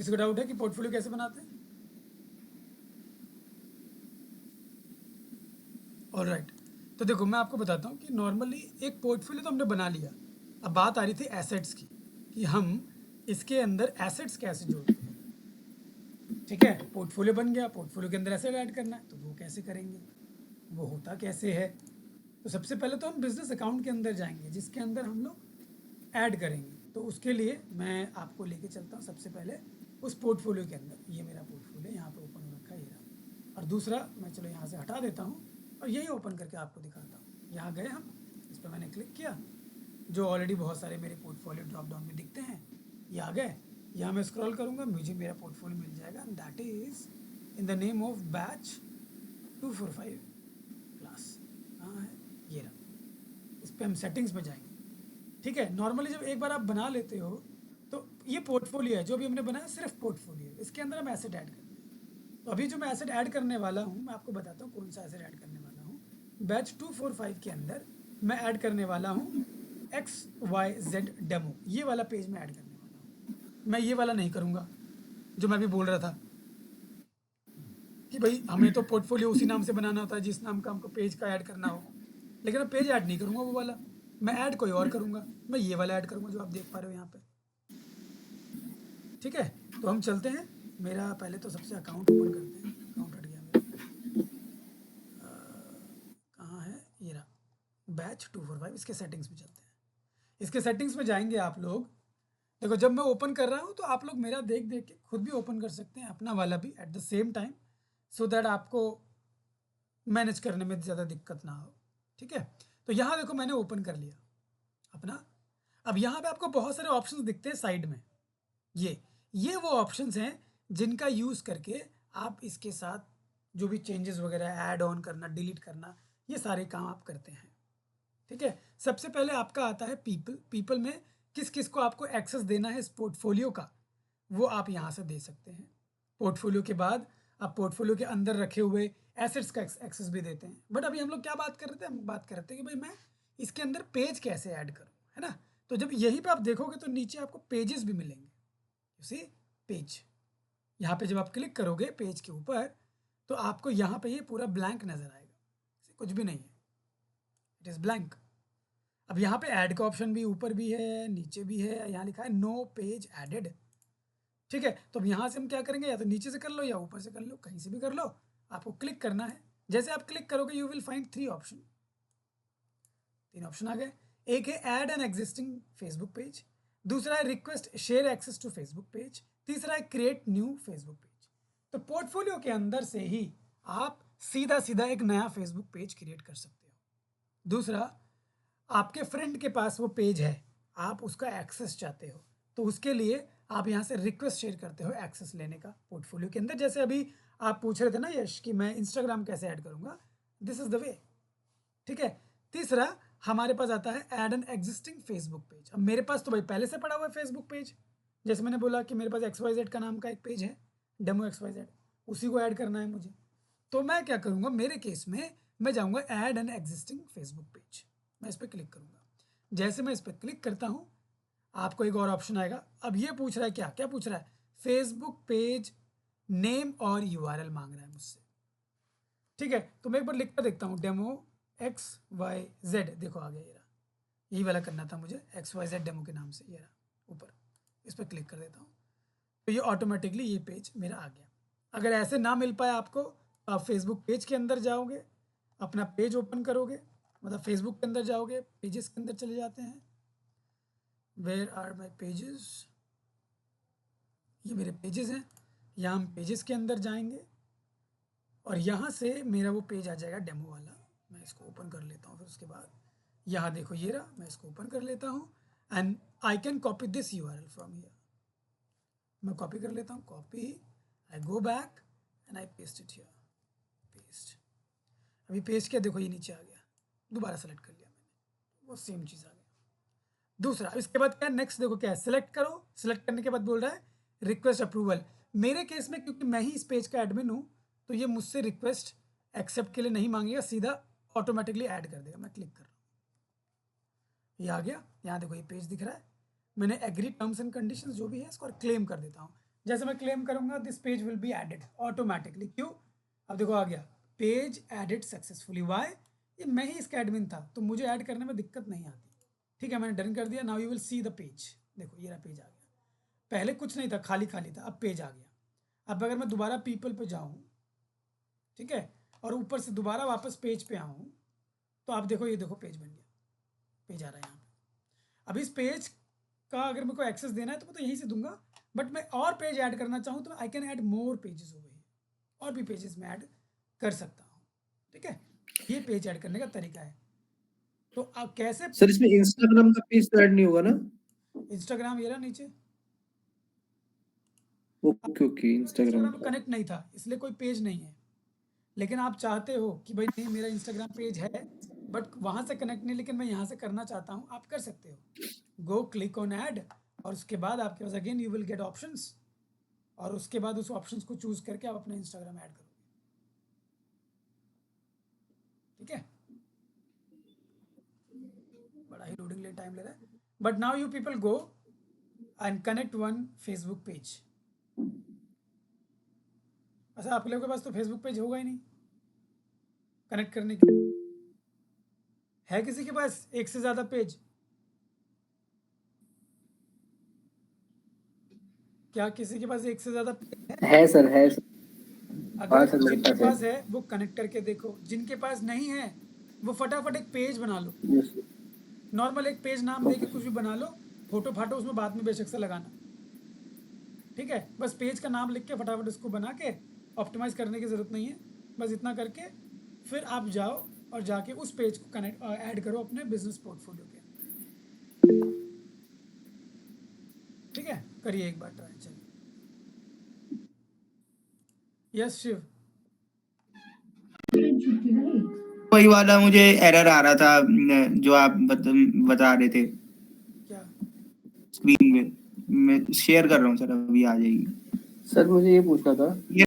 किसी को डाउट है कि पोर्टफोलियो कैसे बनाते हैं? ऑलराइट, तो देखो मैं आपको बताता हूँ कि नॉर्मली एक पोर्टफोलियो तो हमने बना लिया। अब बात आ रही थी एसेट्स की, कि हम इसके अंदर एसेट्स कैसे जोड़ते हैं। ठीक है, पोर्टफोलियो बन गया, पोर्टफोलियो के अंदर एसेट ऐड करना है, तो वो कैसे करेंगे, वो होता कैसे है। तो सबसे पहले तो हम बिजनेस अकाउंट के अंदर जाएंगे, जिसके अंदर हम लोग ऐड करेंगे। तो उसके लिए मैं आपको लेके चलता हूँ सबसे पहले उस पोर्टफोलियो के अंदर। ये मेरा पोर्टफोलियो यहाँ पे ओपन हो रखा है, ये रहा। और दूसरा मैं चलो यहाँ से हटा देता हूँ और यही ओपन करके आपको दिखाता हूँ। यहाँ गए हम, इस पर मैंने क्लिक किया, जो ऑलरेडी बहुत सारे मेरे पोर्टफोलियो ड्रॉप डाउन में दिखते हैं, ये आ गए। यहाँ मैं स्क्रॉल करूँगा, मुझे मेरा पोर्टफोलियो मिल जाएगा, that is in the name of batch 245 class. कहाँ है, ये रहा। इस पर हम सेटिंग्स में जाएंगे। ठीक है, नॉर्मली जब एक बार आप बना लेते हो तो ये पोर्टफोलियो है, जो भी हमने बनाया सिर्फ पोर्टफोलियो है, इसके अंदर हम एसेट ऐड करते हैं। तो अभी जो मैं एसेट ऐड करने वाला हूँ, मैं आपको बताता हूँ कौन सा एसेट ऐड करने वाला हूँ। बैच 245 के अंदर मैं ऐड करने वाला हूँ XYZ डेमो, ये वाला पेज मैं ऐड करने वाला हूँ। मैं ये वाला नहीं करूँगा जो मैं भी बोल रहा था कि भाई हमें तो पोर्टफोलियो उसी नाम से बनाना होता है जिस नाम का हमको पेज का ऐड करना हो, लेकिन मैं पेज ऐड नहीं करूँगा वो वाला, मैं ऐड कोई और करूँगा। मैं ये वाला ऐड करूँगा जो आप देख पा रहे हो यहाँ पे। ठीक है, तो हम चलते हैं। मेरा पहले तो सबसे अकाउंट ओपन करते हैं। अकाउंट हट गया मेरा, कहाँ है, ये रहा, बैच 245। इसके सेटिंग्स में चलते हैं। इसके सेटिंग्स में जाएंगे आप लोग। देखो जब मैं ओपन कर रहा हूँ तो आप लोग मेरा देख देख के खुद भी ओपन कर सकते हैं, अपना वाला भी at the same time, so that आपको मैनेज करने में ज़्यादा दिक्कत ना हो। ठीक है, तो यहाँ देखो मैंने ओपन कर लिया अपना। अब यहाँ पे आपको बहुत सारे ऑप्शंस दिखते हैं साइड में। ये वो ऑप्शंस हैं जिनका यूज़ करके आप इसके साथ जो भी चेंजेस वगैरह ऐड ऑन करना, डिलीट करना, ये सारे काम आप करते हैं। ठीक है, सबसे पहले आपका आता है पीपल। पीपल में किस किस को आपको एक्सेस देना है इस पोर्टफोलियो का, वो आप यहाँ से दे सकते हैं। पोर्टफोलियो के बाद आप पोर्टफोलियो के अंदर रखे हुए एसेट्स का एक्सेस भी देते हैं। बट अभी हम लोग क्या बात कर रहे थे, हम बात कर रहे थे कि भाई मैं इसके अंदर पेज कैसे ऐड करूँ, है ना। तो जब यहीं पे आप देखोगे तो नीचे आपको पेजेस भी मिलेंगे। You see, page. यहाँ पे जब आप क्लिक करोगे पेज के ऊपर तो आपको यहाँ पे ये पूरा ब्लैंक नज़र आएगा, कुछ भी नहीं है, इट इज़ ब्लैंक। अब यहाँ पे ऐड का ऑप्शन भी ऊपर भी है, नीचे भी है, यहाँ लिखा है नो पेज एडेड। ठीक है, तो अब यहाँ से हम क्या करेंगे, या तो नीचे से कर लो या ऊपर से कर लो, कहीं से भी कर लो। आपको क्लिक करना है। जैसे आप क्लिक करोगे you will find 3 option. 3 option आ गए। एक है add an existing Facebook page, दूसरा है request share access to Facebook page, तीसरा है क्रिएट न्यू फेसबुक पेज। तो पोर्टफोलियो के अंदर से ही आप सीधा सीधा एक नया फेसबुक पेज क्रिएट कर सकते हो। दूसरा, आपके फ्रेंड के पास वो पेज है, आप उसका एक्सेस चाहते हो, तो उसके लिए आप यहाँ से रिक्वेस्ट शेयर करते हो एक्सेस लेने का पोर्टफोलियो के अंदर। जैसे अभी आप पूछ रहे थे ना यश कि मैं इंस्टाग्राम कैसे ऐड करूँगा, दिस इज़ द वे। ठीक है, तीसरा हमारे पास आता है add an existing Facebook page. अब मेरे पास तो भाई पहले से पड़ा हुआ है फेसबुक पेज, जैसे मैंने बोला कि मेरे पास XYZ का नाम का एक पेज है, डेमो XYZ, उसी को ऐड करना है मुझे। तो मैं क्या करूँगा, मेरे केस में मैं जाऊँगा add an existing Facebook page, मैं इस पर क्लिक करूँगा। जैसे मैं इस पर क्लिक करता हूँ आपको एक और ऑप्शन आएगा। अब ये पूछ रहा है, क्या क्या पूछ रहा है, फेसबुक पेज नेम और URL मांग रहा है मुझसे। ठीक है, तो मैं एक बार लिख कर देखता हूँ, डेमो XYZ, देखो आ गया, ये रहा। यही वाला करना था मुझे, XYZ डेमो के नाम से, ये रहा ऊपर। इस पर क्लिक कर देता हूँ तो ये ऑटोमेटिकली ये पेज मेरा आ गया। अगर ऐसे ना मिल पाए आपको तो आप फेसबुक पेज के अंदर जाओगे, अपना पेज ओपन करोगे, मतलब फेसबुक के अंदर जाओगे, पेजेस के अंदर चले जाते हैं। वेयर आर माई पेजेस, ये मेरे पेजेस हैं। यहाँ हम पेजेस के अंदर जाएंगे और यहाँ से मेरा वो पेज आ जाएगा डेमो वाला। मैं इसको ओपन कर लेता हूँ, फिर उसके बाद यहाँ देखो ये रहा, मैं इसको ओपन कर लेता हूँ and I can copy this URL from here. मैं कॉपी कर लेता हूँ, copy, I go back and I paste it here, paste. अभी पेस्ट किया, देखो ये नीचे आ गया, दोबारा सेलेक्ट कर लिया मैंने, वो सेम चीज़ आ गया। दूसरा, इसके बाद क्या, नेक्स्ट देखो क्या है, सिलेक्ट करो। सिलेक्ट करने के बाद बोल रहा है रिक्वेस्ट अप्रूवल। मेरे केस में क्योंकि मैं ही इस पेज का एडमिन हूँ तो ये मुझसे रिक्वेस्ट एक्सेप्ट के लिए नहीं मांगेगा, सीधा ऑटोमेटिकली ऐड कर देगा। मैं क्लिक कर रहा हूँ, ये आ गया। यहाँ देखो ये पेज दिख रहा है। मैंने एग्री टर्म्स एंड कंडीशंस जो भी है इसको क्लेम कर देता हूँ। जैसे मैं क्लेम करूंगा this page will be added automatically. क्यों? अब देखो आ गया पेज एडेड सक्सेसफुली। वाई? ये मैं ही इसका एडमिन था तो मुझे ऐड करने में दिक्कत नहीं आती। ठीक है, मैंने डन कर दिया। Now you will see the page. देखो ये रहा पेज आ गया। पहले कुछ नहीं था, खाली खाली था, अब पेज आ गया। अब अगर मैं दोबारा पीपल पे जाऊं, ठीक है, और ऊपर से दोबारा वापस पेज पे आऊं, तो आप देखो, ये देखो पेज बन गया, पेज आ रहा है यहाँ पे। अब इस पेज का अगर मेरे को एक्सेस देना है तो मैं तो यहीं से दूंगा, बट मैं और पेज ऐड करना चाहूँ तो I can add more pages over here, और भी पेजेस में ऐड कर सकता हूँ। ठीक है, ये पेज ऐड करने का तरीका है। तो आप कैसे सर इसमें इंस्टाग्राम का पेज तो ऐड नहीं होगा ना? इंस्टाग्राम ये रहा नीचे। Okay okay, Instagram Instagram connect नहीं था इसलिए कोई पेज नहीं है, लेकिन आप चाहते हो कि भाई नहीं मेरा इंस्टाग्राम पेज है बट वहां से कनेक्ट नहीं, लेकिन मैं यहाँ से करना चाहता हूँ, आप कर सकते हो। गो क्लिक ऑन ऐड, और उसके बाद आपके पास again you will get options, और उसके बाद उस ऑप्शंस को चूज करके आप अपना इंस्टाग्राम ऐड करोगे। ठीक है, बड़ा ही लोडिंग ले टाइम ले रहा है, but now you people go and connect one Facebook page. अच्छा, आप लोगों के पास तो फेसबुक पेज होगा ही नहीं कनेक्ट करने के लिए। है किसी के पास एक से ज्यादा पेज? क्या किसी के पास एक से ज्यादा पेज है? है सर, है सर। अगर हाँ सर, मेरे जिनके पास पास है। है वो कनेक्ट करके देखो, जिनके पास नहीं है वो फटाफट एक पेज बना लो। यस। नॉर्मल एक पेज नाम दे के कुछ भी बना लो, फोटो फाटो उसमें बाद में बेशक से लगाना। ठीक है, बस पेज का नाम लिख के फटाफट उसको बना के, ऑप्टिमाइज करने की ज़रूरत नहीं है, बस इतना करके फिर आप जाओ और जाके उस पेज को कनेक्ट ऐड करो अपने बिजनेस पोर्टफोलियो के। ठीक है, करिए एक बार ट्राई। चलिए, यस शिव। वही वाला मुझे एरर आ रहा था जो आप बता रहे थे क्या? स्क्रीन में। मैं शेयर कर रहा हूँ सर, अभी आ जाएगी। सर मुझे ये पूछना था, ये